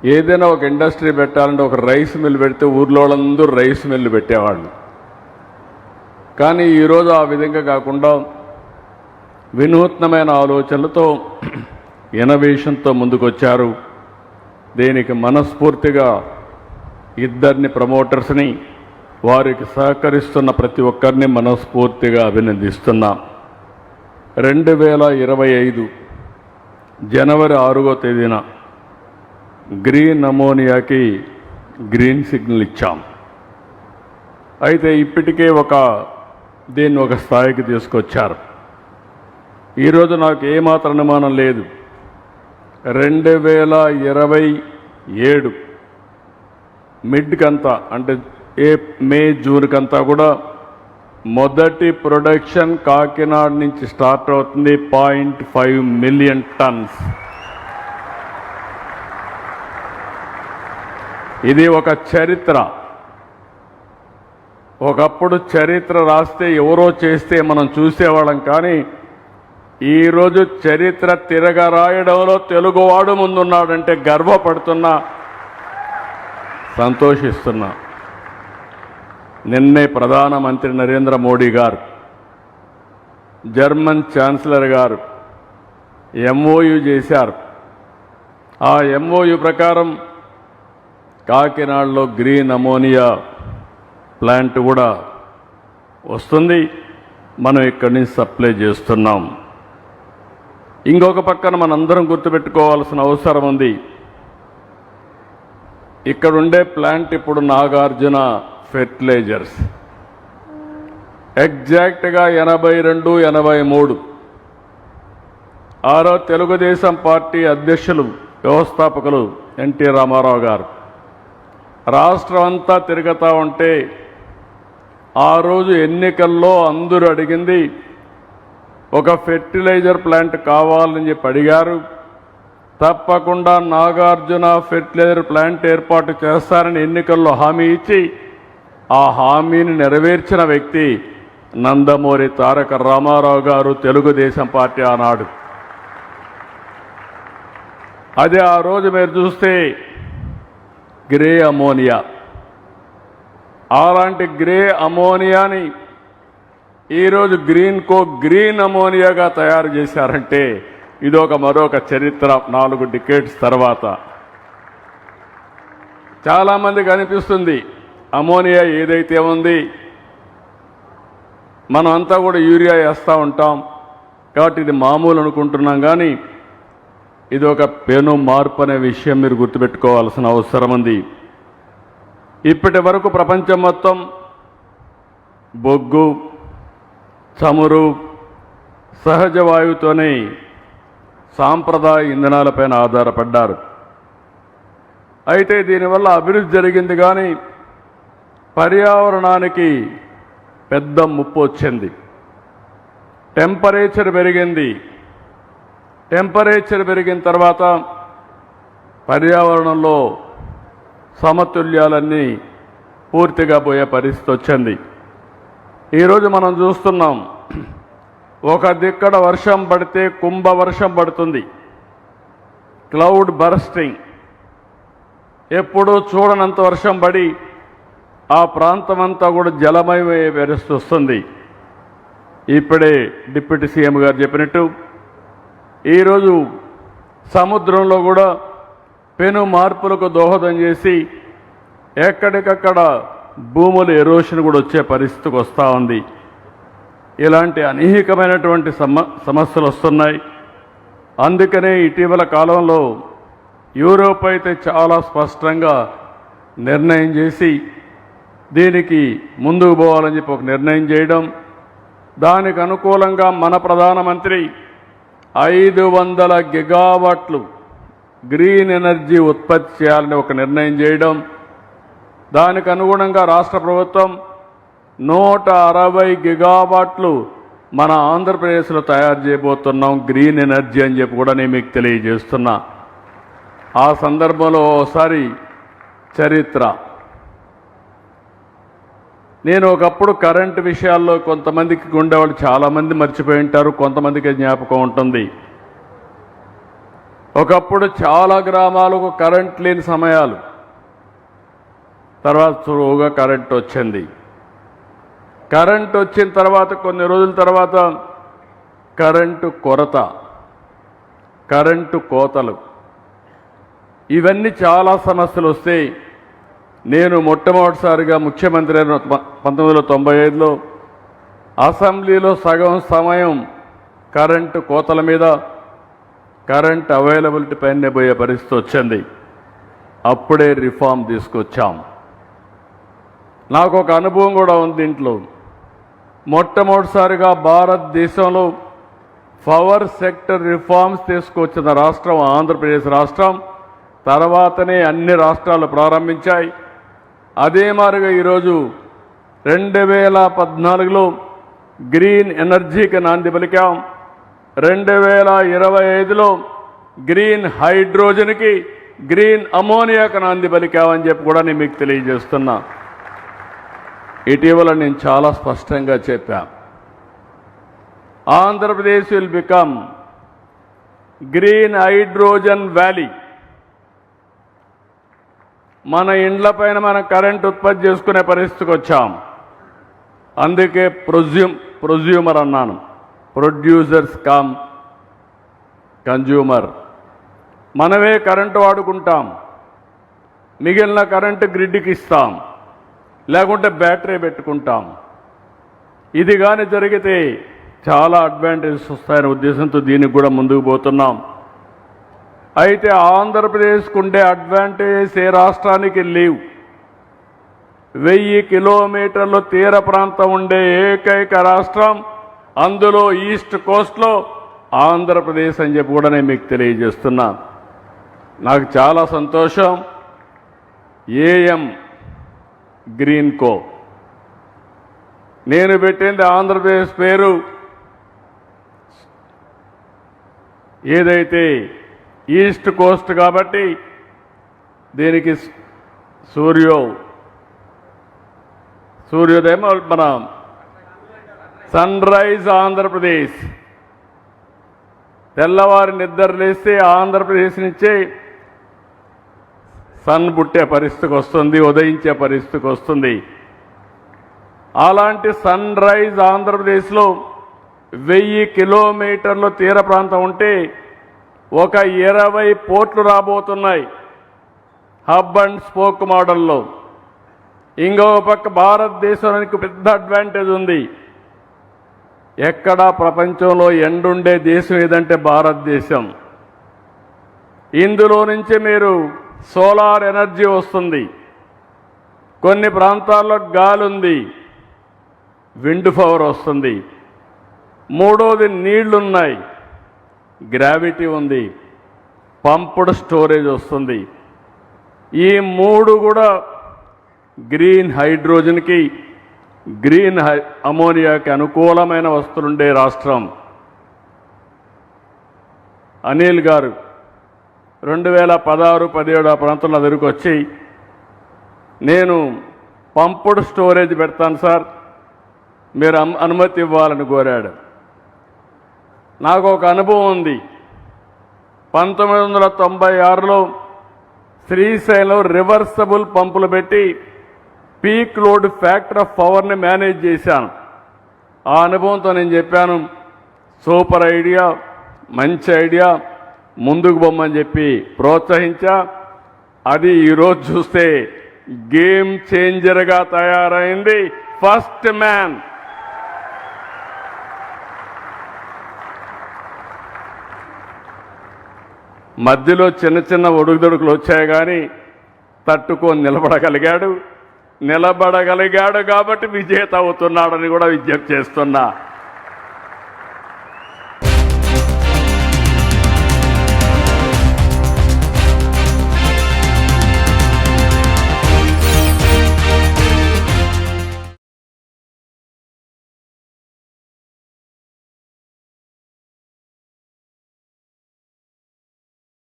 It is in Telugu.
ఏదైనా ఒక ఇండస్ట్రీ పెట్టాలంటే ఒక రైస్ మిల్ పెడితే ఊర్లో వాళ్ళందరూ రైస్ మిల్లు పెట్టేవాళ్ళు. కానీ ఈరోజు ఆ విధంగా కాకుండా వినూత్నమైన ఆలోచనలతో ఇన్నోవేషన్తో ముందుకొచ్చారు. దీనికి మనస్ఫూర్తిగా ఇద్దరిని ప్రమోటర్స్ని, వారికి సహకరిస్తున్న ప్రతి ఒక్కరిని మనస్ఫూర్తిగా అభినందిస్తున్నాం. 2025 జనవరి 6వ తేదీన గ్రీన్ అమోనియాకి గ్రీన్ సిగ్నల్ ఇచ్చాం. అయితే ఇప్పటికే దీన్ని ఒక స్థాయికి తీసుకొచ్చారు. ఈరోజు నాకు ఏమాత్రం అనుమానం లేదు, 2027 మిడ్కంతా అంటే మే జూన్ కంతా కూడా మొదటి ప్రొడక్షన్ కాకినాడ నుంచి స్టార్ట్ అవుతుంది. 0.5 మిలియన్ టన్స్. ఇది ఒక చరిత్ర. ఒకప్పుడు చరిత్ర రాస్తే ఎవరో చేస్తే మనం చూసేవాళ్ళం, కానీ ఈరోజు చరిత్ర తిరగరాయడంలో తెలుగువాడు ముందున్నాడంటే గర్వపడుతున్నా, సంతోషిస్తున్నా. నిన్నే ప్రధానమంత్రి నరేంద్ర మోడీ గారు, జర్మన్ ఛాన్సలర్ గారు ఎంఓయు చేశారు. ఆ ఎంఓయు ప్రకారం కాకినాడలో గ్రీన్ అమోనియా ప్లాంట్ కూడా వస్తుంది. మనం ఇక్కడి నుంచి సప్లై చేస్తున్నాం. ఇంకొక పక్కన మనందరం గుర్తుపెట్టుకోవాల్సిన అవసరం ఉంది. ఇక్కడుండే ప్లాంట్ ఇప్పుడు నాగార్జున ఫెర్టిలైజర్స్ ఎగ్జాక్ట్గా 82, 83 ఆరో తెలుగుదేశం పార్టీ అధ్యక్షులు, వ్యవస్థాపకులు ఎన్టీ రామారావు గారు రాష్ట్రం అంతా తిరుగుతూ ఉంటే ఆ రోజు ఎన్నికల్లో అందరూ అడిగింది ఒక ఫెర్టిలైజర్ ప్లాంట్ కావాలని చెప్పి అడిగారు. తప్పకుండా నాగార్జున ఫెర్టిలైజర్ ప్లాంట్ ఏర్పాటు చేస్తారని ఎన్నికల్లో హామీ ఇచ్చి ఆ హామీని నెరవేర్చిన వ్యక్తి నందమూరి తారక రామారావు గారు, తెలుగుదేశం పార్టీ ఆనాడు. అదే ఆ రోజు మీరు చూస్తే గ్రే అమోనియా, అలాంటి గ్రే అమోనియాని ఈరోజు గ్రీన్ అమోనియాగా తయారు చేశారంటే మరొక చరిత్ర. 4 డికేడ్స్ తర్వాత చాలామందికి అనిపిస్తుంది అమోనియా ఏదైతే ఉంది, మనం అంతా కూడా యూరియా వేస్తూ ఉంటాం కాబట్టి ఇది మామూలు అనుకుంటున్నాం. కానీ ఇది ఒక పెను మార్పు అనే విషయం మీరు గుర్తుపెట్టుకోవాల్సిన అవసరం ఉంది. ఇప్పటి వరకు ప్రపంచం మొత్తం బొగ్గు, చమురు, సహజ వాయువుతోనే సాంప్రదాయ ఇంధనాలపైన ఆధారపడ్డారు. అయితే దీనివల్ల అభివృద్ధి జరిగింది, కానీ పర్యావరణానికి పెద్ద ముప్పు వచ్చింది. టెంపరేచర్ పెరిగిన తర్వాత పర్యావరణంలో సమతుల్యాలన్నీ పూర్తిగా పోయే పరిస్థితి వచ్చింది. ఈరోజు మనం చూస్తున్నాం, ఒక దిక్కడ వర్షం పడితే కుంభవర్షం పడుతుంది, క్లౌడ్ బర్స్టింగ్. ఎప్పుడూ చూడనంత వర్షం పడి ఆ ప్రాంతమంతా కూడా జలమయమయ్యే పరిస్థితి వస్తుంది. ఇప్పుడే డిప్యూటీ సీఎం గారు చెప్పినట్టు ఈరోజు సముద్రంలో కూడా పెను మార్పులకు దోహదం చేసి ఎక్కడికక్కడ భూముల ఎరోషన్ కూడా వచ్చే పరిస్థితికి వస్తూ ఉంది. ఇలాంటి అనేకమైనటువంటి సమస్యలు వస్తున్నాయి. అందుకనే ఇటీవల కాలంలో యూరోప్ అయితే చాలా స్పష్టంగా నిర్ణయం చేసి దీనికి ముందుకు పోవాలని చెప్పి ఒక నిర్ణయం చేయడం, దానికి అనుకూలంగా మన ప్రధానమంత్రి 500 గిగావాట్లు గ్రీన్ ఎనర్జీ ఉత్పత్తి చేయాలని ఒక నిర్ణయం చేయడం, దానికి అనుగుణంగా రాష్ట్ర ప్రభుత్వం 160 గిగావాట్లు మన ఆంధ్రప్రదేశ్లో తయారు చేయబోతున్నాం గ్రీన్ ఎనర్జీ అని చెప్పి కూడా నేను మీకు తెలియజేస్తున్నా. ఆ సందర్భంలో ఒకసారి చరిత్ర, నేను ఒకప్పుడు కరెంటు విషయాల్లో కొంతమందికి ఉండేవాళ్ళు చాలామంది మర్చిపోయి ఉంటారు, కొంతమందికి జ్ఞాపకం ఉంటుంది. ఒకప్పుడు చాలా గ్రామాలకు కరెంట్ లేని సమయాలు, తర్వాత సులువుగా కరెంట్ వచ్చింది. కరెంట్ వచ్చిన తర్వాత కొన్ని రోజుల తర్వాత కరెంటు కొరత, కరెంటు కోతలు, ఇవన్నీ చాలా సమస్యలు వస్తాయి. నేను మొట్టమొదటిసారిగా ముఖ్యమంత్రి అయిన 1995లో అసెంబ్లీలో సగం సమయం కరెంటు కోతల మీద, కరెంట్ అవైలబిలిటీ పైన పోయే పరిస్థితి వచ్చింది. అప్పుడే రిఫార్మ్ తీసుకొచ్చాం. నాకు ఒక అనుభవం కూడా ఉంది దీంట్లో. మొట్టమొదటిసారిగా భారతదేశంలో పవర్ సెక్టర్ రిఫార్మ్స్ తీసుకొచ్చిన రాష్ట్రం ఆంధ్రప్రదేశ్ రాష్ట్రం. తర్వాతనే అన్ని రాష్ట్రాలు ప్రారంభించాయి. అదే మాదిరిగా ఈరోజు 2014లో గ్రీన్ ఎనర్జీకి నాంది పలికాం. 2025లో గ్రీన్ హైడ్రోజన్కి, గ్రీన్ అమోనియాకి నాంది పలికామని చెప్పి కూడా నేను మీకు తెలియజేస్తున్నా. ఇటీవల నేను చాలా స్పష్టంగా చెప్పా, Andhra Pradesh will become green hydrogen valley. మన ఇండ్ల పైన మనం కరెంట్ ఉత్పత్తి చేసుకునే పరిస్థితికి వచ్చాం. అందుకే ప్రొజ్యూమర్ అన్నాను, ప్రొడ్యూసర్స్ కమ్ కన్జ్యూమర్. మనమే కరెంటు వాడుకుంటాం, మిగిలిన కరెంటు గ్రిడ్కి ఇస్తాం, లేకుంటే బ్యాటరీ పెట్టుకుంటాం. ఇది కానీ జరిగితే చాలా అడ్వాంటేజెస్ వస్తాయనే ఉద్దేశంతో దీనికి కూడా ముందుకు పోతున్నాం. అయితే ఆంధ్రప్రదేశ్కు ఉండే అడ్వాంటేజెస్ ఏ రాష్ట్రానికి లేవు. 1000 కిలోమీటర్లు తీర ప్రాంతం ఉండే ఏకైక రాష్ట్రం, అందులో ఈస్ట్ కోస్ట్లో ఆంధ్రప్రదేశ్ అని చెప్పి కూడా నేను మీకు తెలియజేస్తున్నా. నాకు చాలా సంతోషం. ఏఎం గ్రీన్ కో నేను పెట్టింది ఆంధ్రప్రదేశ్ పేరు. ఏదైతే ఈస్ట్ కోస్ట్ కాబట్టి దీనికి సూర్యోదయం మన సన్ రైజ్ ఆంధ్రప్రదేశ్. తెల్లవారి నిద్ర లేస్తే ఆంధ్రప్రదేశ్ నుంచే సన్ పుట్టే పరిస్థితికి వస్తుంది, ఉదయించే పరిస్థితికి వస్తుంది. అలాంటి సన్ రైజ్ ఆంధ్రప్రదేశ్లో 1000 కిలోమీటర్లు తీర ప్రాంతం ఉంటే ఒక 20 పోర్ట్లు రాబోతున్నాయి హబ్ అండ్ స్పోక్ మోడల్లో. ఇంకో పక్క భారతదేశానికి పెద్ద అడ్వాంటేజ్ ఉంది. ఎక్కడా ప్రపంచంలో ఎండుండే దేశం ఏదంటే భారతదేశం. ఇందులో నుంచి మీరు సోలార్ ఎనర్జీ వస్తుంది, కొన్ని ప్రాంతాల్లో గాలి ఉంది, విండ్ పవర్ వస్తుంది. మూడోది నీళ్లున్నాయి, గ్రావిటీ ఉంది, పంప్డ్ స్టోరేజ్ వస్తుంది. ఈ మూడు కూడా గ్రీన్ హైడ్రోజన్కి, గ్రీన్ అమోనియాకి అనుకూలమైన వస్తువులుండే రాష్ట్రం. అనిల్ గారు 2016-17 ఆ ప్రాంతంలో దగ్గరికి వచ్చి, నేను పంప్డ్ స్టోరేజ్ పెడతాను సార్, మీరు అనుమతి ఇవ్వాలని కోరాడు. నాకు ఒక అనుభవం ఉంది. 1996లో శ్రీశైలం రివర్సబుల్ పంపులు పెట్టి పీక్ లోడ్ ఫ్యాక్టర్ ఆఫ్ పవర్ని మేనేజ్ చేశాను. ఆ అనుభవంతో నేను చెప్పాను, సూపర్ ఐడియా, మంచి ఐడియా, ముందుకు పొమ్మని చెప్పి ప్రోత్సహించా. అది ఈరోజు చూస్తే గేమ్ చేంజర్గా తయారైంది. First man. మధ్యలో చిన్న చిన్న ఒడుగుదొడుకులు వచ్చాయి కానీ తట్టుకొని నిలబడగలిగాడు కాబట్టి విజేత అవుతున్నాడని కూడా విజ్ఞప్తి చేస్తున్నా.